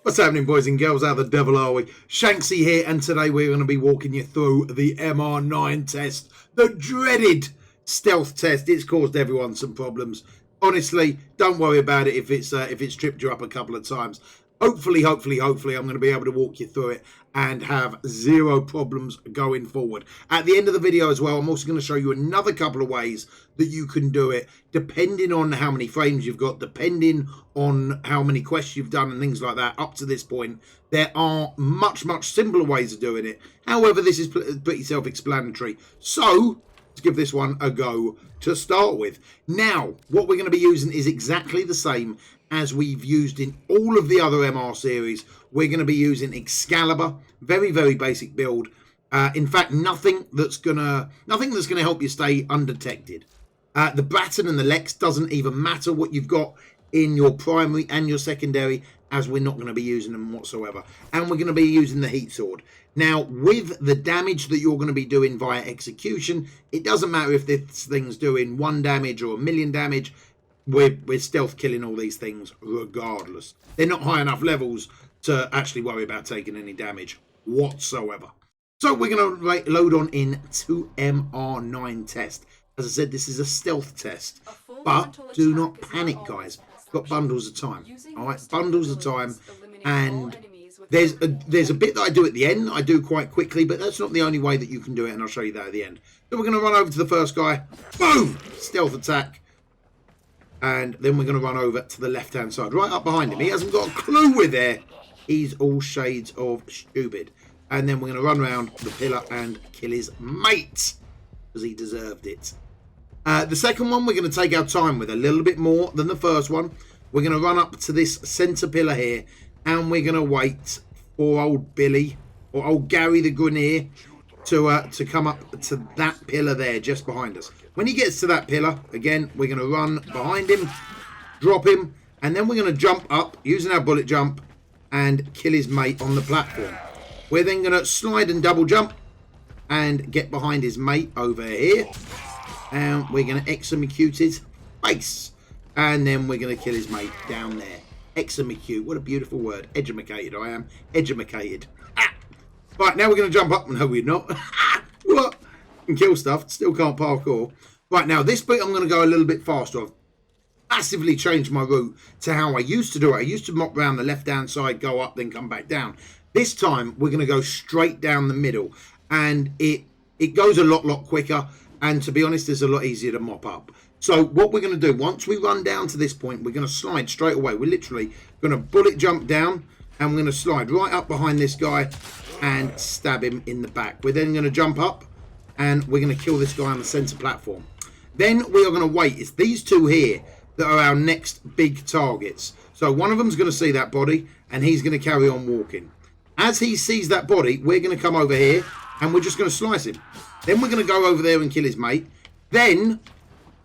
What's happening, boys and girls? How the devil are we? Shanksy here, and today we're going to be walking you through the MR9 test, the dreaded stealth test. It's caused everyone some problems. Honestly, don't worry about it if it's tripped you up a couple of times. Hopefully, I'm going to be able to walk you through it and have zero problems going forward. At the end of the video as well, I'm also going to show you another couple of ways that you can do it, depending on how many frames you've got, depending on how many quests you've done and things like that. Up to this point, there are much simpler ways of doing it. However, this is pretty self-explanatory. So let's give this one a go to start with. Now, what we're going to be using is exactly the same as we've used in all of the other MR series. We're going to be using Excalibur, very basic build. In fact, nothing that's gonna help you stay undetected. The Baton and the Lex doesn't even matter what you've got in your primary and your secondary, as we're not going to be using them whatsoever. And we're going to be using the Heat Sword. Now, with the damage that you're going to be doing via execution, it doesn't matter if this thing's doing 1 damage or 1,000,000 damage. We're stealth killing all these things regardless. They're not high enough levels to actually worry about taking any damage whatsoever. So we're going to load on in to MR9 test. As I said, this is a stealth test, but do not panic, guys. Got bundles of time. All right, bundles of time, and there's a bit that I do at the end. I do quite quickly, but that's not the only way that you can do it, and I'll show you that at the end. So we're going to run over to the first guy. Boom! Stealth attack. And then we're going to run over to the left-hand side, right up behind him. He hasn't got a clue we're there. He's all shades of stupid. And then we're going to run around the pillar and kill his mate, because he deserved it. The second one, we're going to take our time with a little bit more than the first one. We're going to run up to this centre pillar here, and we're going to wait for old Billy, or old Gary the Grenier, to come up to that pillar there, just behind us. When he gets to that pillar, again, we're going to run behind him, drop him, and then we're going to jump up, using our bullet jump, and kill his mate on the platform. We're then going to slide and double jump, and get behind his mate over here. And we're going to execute his face. And then we're going to kill his mate down there. Execute, what a beautiful word. Edumacated I am. Edumacated. Ah! Right, now we're going to jump up. No, we're not. What? And kill stuff. Still can't parkour. Right, now this bit I'm going to go a little bit faster. I've massively changed my route to how I used to do it. I used to mop around the left-hand side, go up, then come back down. This time, we're going to go straight down the middle. And it goes a lot quicker. And to be honest, it's a lot easier to mop up. So what we're going to do, once we run down to this point, we're going to slide straight away. We're literally going to bullet jump down. And we're going to slide right up behind this guy and stab him in the back. We're then going to jump up. And we're going to kill this guy on the centre platform. Then we are going to wait. It's these two here that are our next big targets. So one of them's going to see that body, and he's going to carry on walking. As he sees that body, we're going to come over here, and we're just going to slice him. Then we're going to go over there and kill his mate. Then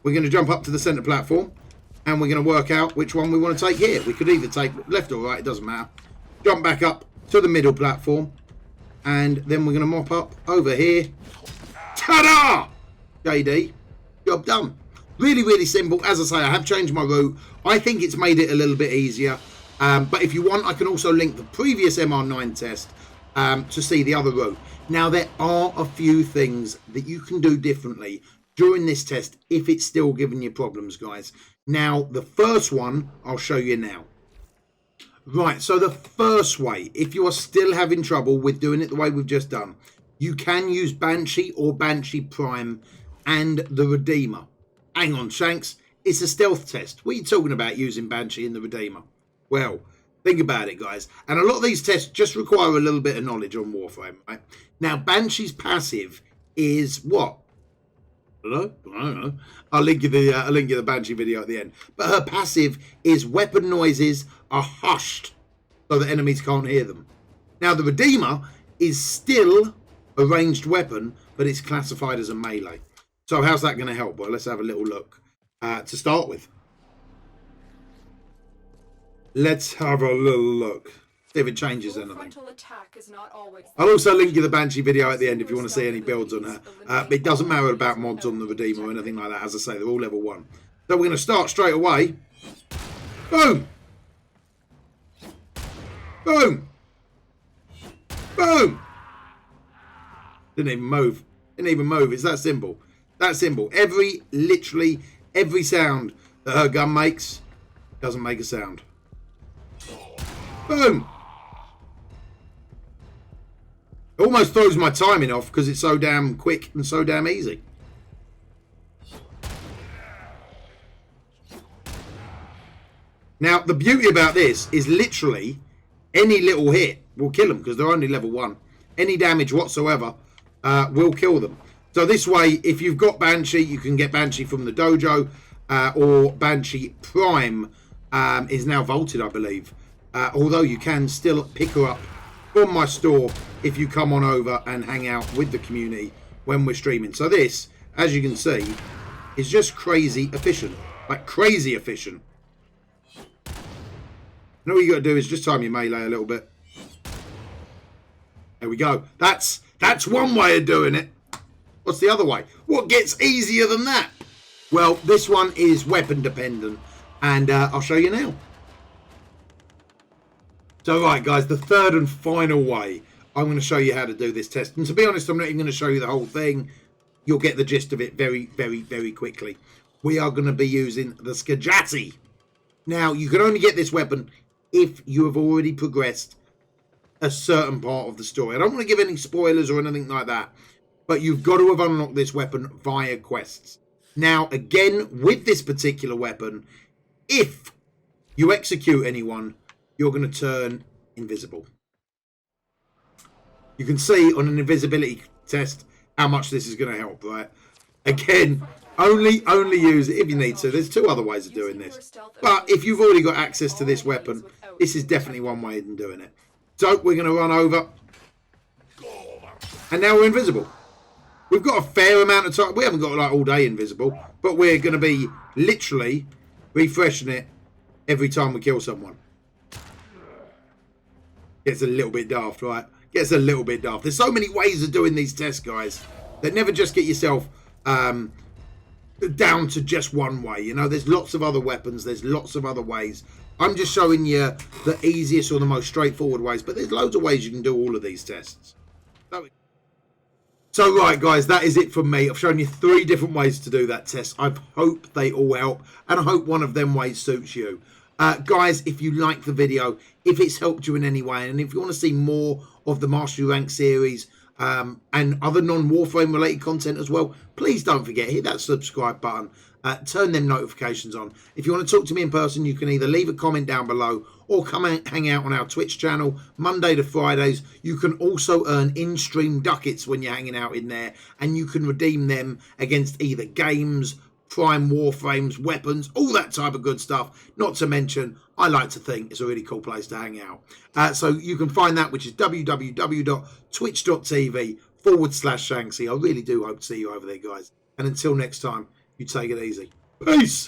we're going to jump up to the centre platform, and we're going to work out which one we want to take here. We could either take left or right, it doesn't matter. Jump back up to the middle platform, and then we're going to mop up over here. Ta-da! JD, job done. Really simple. As I say, I have changed my route. I think it's made it a little bit easier. But if you want, I can also link the previous MR9 test to see the other route. Now, there are a few things that you can do differently during this test if it's still giving you problems, guys. Now, the first one, I'll show you now. Right, so the first way, if you are still having trouble with doing it the way we've just done, you can use Banshee or Banshee Prime and the Redeemer. Hang on, Shanks. It's a stealth test. What are you talking about using Banshee and the Redeemer? Well, think about it, guys. And a lot of these tests just require a little bit of knowledge on Warframe, right? Now, Banshee's passive is what? Hello? I don't know. I'll link you the Banshee video at the end. But her passive is weapon noises are hushed so that enemies can't hear them. Now, the Redeemer is still a ranged weapon, but it's classified as a melee. So how's that going to help? Well, let's have a little look to start with. Let's have a little look. See if it changes anything. I'll also link you the Banshee video at the end if you want to see any builds on her. It doesn't matter about mods on the Redeemer or anything like that. As I say, they're all level 1. So we're going to start straight away. Boom! Boom. Boom. Didn't even move. Didn't even move. It's that simple. That simple. Literally every sound that her gun makes doesn't make a sound. Boom. It almost throws my timing off because it's so damn quick and so damn easy. Now, the beauty about this is literally any little hit will kill them because they're only level 1. Any damage whatsoever will kill them. So this way, if you've got Banshee, you can get Banshee from the dojo, or Banshee Prime is now vaulted, I believe. Although you can still pick her up from my store if you come on over and hang out with the community when we're streaming. So this, as you can see, is just crazy efficient. Like crazy efficient. And all you got to do is just time your melee a little bit. There we go. That's one way of doing it. What's the other way? What gets easier than that? Well, this one is weapon dependent, and I'll show you now. So, right, guys, the third and final way, I'm going to show you how to do this test. And to be honest, I'm not even going to show you the whole thing. You'll get the gist of it very, very, very quickly. We are going to be using the skiajati. Now, you can only get this weapon if you have already progressed a certain part of the story. I don't want to give any spoilers or anything like that, but you've got to have unlocked this weapon via quests. Now, again, with this particular weapon, if you execute anyone, you're going to turn invisible. You can see on an invisibility test how much this is going to help, right? Again, only use it if you need to. There's 2 other ways of doing this. But if you've already got access to this weapon, this is definitely one way of doing it. So we're going to run over. And now we're invisible. We've got a fair amount of time. We haven't got like all day invisible, but we're going to be literally refreshing it every time we kill someone. Gets a little bit daft, right? Gets a little bit daft. There's so many ways of doing these tests, guys, that never just get yourself down to just one way. You know, there's lots of other weapons. There's lots of other ways. I'm just showing you the easiest or the most straightforward ways, but there's loads of ways you can do all of these tests. So right, guys, that is it from me. I've shown you 3 different ways to do that test. I hope they all help, and I hope one of them ways suits you. Guys, if you like the video, if it's helped you in any way, and if you want to see more of the Mastery Rank series and other non-Warframe related content as well, please don't forget, hit that subscribe button, turn them notifications on. If you want to talk to me in person, you can either leave a comment down below or come and hang out on our Twitch channel Monday to Fridays. You can also earn in-stream ducats when you're hanging out in there, and you can redeem them against either games, Prime Warframes, weapons, all that type of good stuff. Not to mention, I like to think it's a really cool place to hang out. So you can find that, which is www.twitch.tv/Shanksy. I really do hope to see you over there, guys. And until next time, you take it easy. Peace!